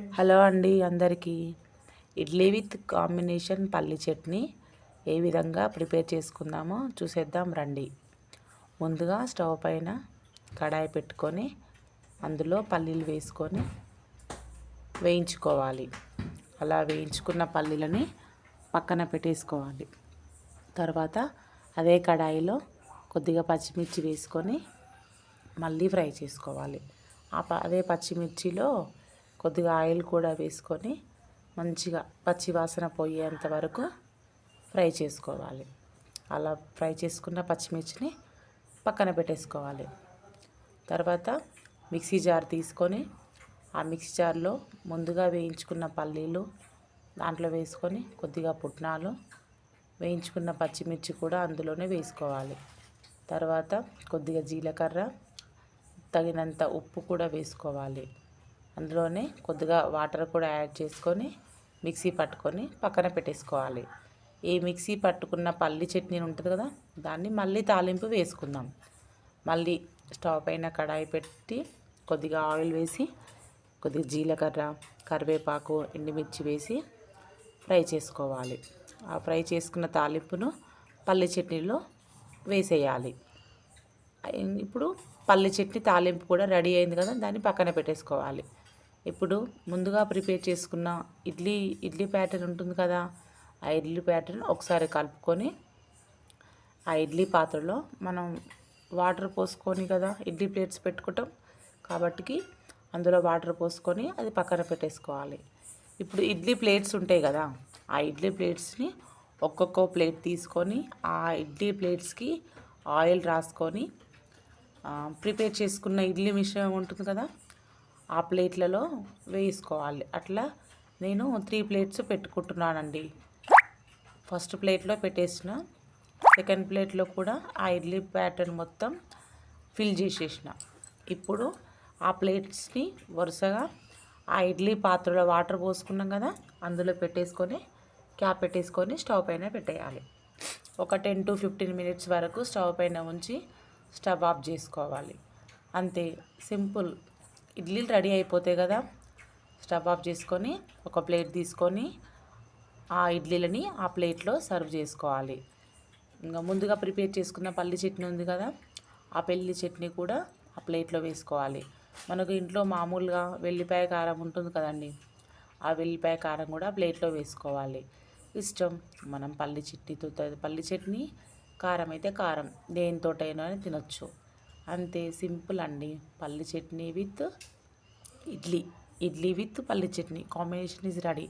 Hello అండి అందరికీ. Idli with combination పల్లి చట్నీ ఏ విధంగా ప్రిపేర్ చేసుకుందామో చూసేద్దాం రండి. ముందుగా స్టవ్ పైన కడాయి పెట్టుకొని అందులో పల్లీలు వేసుకొని వేయించుకోవాలి. అలా వేయించుకున్న పల్లీలని పక్కన పెట్టేసుకోవాలి. తర్వాత అదే కడాయిలో కొద్దిగా పచ్చిమిర్చి వేసుకొని మళ్ళీ ఫ్రై చేసుకోవాలి. అదే పచ్చిమిర్చిలో కొద్దిగా ఆయిల్ కూడా వేసుకొని మంచిగా పచ్చి వాసన పోయేంత వరకు ఫ్రై చేసుకోవాలి. అలా ఫ్రై చేసుకున్న పచ్చిమిర్చిని పక్కన పెట్టేసుకోవాలి. తర్వాత మిక్సీ జార్ తీసుకొని ఆ మిక్సీ జార్లో ముందుగా వేయించుకున్న పల్లీలు దాంట్లో వేసుకొని కొద్దిగా పుట్నాలు వేయించుకున్న పచ్చిమిర్చి కూడా అందులోనే వేసుకోవాలి. తర్వాత కొద్దిగా జీలకర్ర, తగినంత ఉప్పు కూడా వేసుకోవాలి. అందులోనే కొద్దిగా వాటర్ కూడా యాడ్ చేసుకొని మిక్సీ పట్టుకొని పక్కన పెట్టేసుకోవాలి. ఈ మిక్సీ పట్టుకున్న పల్లి చట్నీ ఉంటుంది కదా, దాన్ని మళ్ళీ తాలింపు వేసుకుందాం. మళ్ళీ స్టవ్ పైన కడాయి పెట్టి కొద్దిగా ఆయిల్ వేసి కొద్దిగా జీలకర్ర, కరివేపాకు, ఎండుమిర్చి వేసి ఫ్రై చేసుకోవాలి. ఆ ఫ్రై చేసుకున్న తాలింపును పల్లి చట్నీలో వేసేయాలి. ఇప్పుడు పల్లి చట్నీ తాలింపు కూడా రెడీ అయింది కదా, దాన్ని పక్కన పెట్టేసుకోవాలి. ఇప్పుడు ముందుగా ప్రిపేర్ చేసుకున్న ఇడ్లీ ప్యాటర్న్ ఉంటుంది కదా, ఆ ఇడ్లీ ప్యాటర్న్ ఒకసారి కలుపుకొని ఆ ఇడ్లీ పాత్రలో మనం వాటర్ పోసుకొని కదా ఇడ్లీ ప్లేట్స్ పెట్టుకుంటాం కాబట్టి అందులో వాటర్ పోసుకొని అది పక్కన పెట్టేసుకోవాలి. ఇప్పుడు ఇడ్లీ ప్లేట్స్ ఉంటాయి కదా, ఆ ఇడ్లీ ప్లేట్స్ని ఒక్కొక్క ప్లేట్ తీసుకొని ఆ ఇడ్లీ ప్లేట్స్కి ఆయిల్ రాసుకొని ప్రిపేర్ చేసుకున్న ఇడ్లీ మిశ్రమం ఉంటుంది కదా, ఆ ప్లేట్లలో వేసుకోవాలి. అట్లా నేను 3 ప్లేట్స్ పెట్టుకుంటున్నానండి. ఫస్ట్ ప్లేట్లో పెట్టేసిన, సెకండ్ ప్లేట్లో కూడా ఆ ఇడ్లీ ప్యాటర్న్ మొత్తం ఫిల్ చేసేసిన. ఇప్పుడు ఆ ప్లేట్స్ని వరుసగా ఆ ఇడ్లీ పాత్రలో వాటర్ పోసుకున్నాం కదా, అందులో పెట్టేసుకొని క్యాప్ పెట్టేసుకొని స్టవ్ పైన పెట్టేయాలి. ఒక 10 to 15 మినిట్స్ వరకు స్టవ్ పైన ఉంచి స్టవ్ ఆఫ్ చేసుకోవాలి. అంతే, సింపుల్. ఇడ్లీలు రెడీ అయిపోతాయి కదా. స్టవ్ ఆఫ్ చేసుకొని ఒక ప్లేట్ తీసుకొని ఆ ఇడ్లీలని ఆ ప్లేట్లో సర్వ్ చేసుకోవాలి. ఇంకా ముందుగా ప్రిపేర్ చేసుకున్న పల్లి చట్నీ ఉంది కదా, ఆ పల్లి చట్నీ కూడా ఆ ప్లేట్లో వేసుకోవాలి. మనకు ఇంట్లో మామూలుగా వెల్లిపాయ కారం ఉంటుంది కదండి, ఆ వెల్లిపాయ కారం కూడా ప్లేట్లో వేసుకోవాలి. ఇష్టం, మనం పల్లి చట్నీ కారం అయితే కారం దేనితోటైనా తినొచ్చు. అంతే, సింపుల్ అండి. పల్లి చట్నీ విత్ ఇడ్లీ విత్ పల్లి చట్నీ కాంబినేషన్ ఈజ్ రెడీ.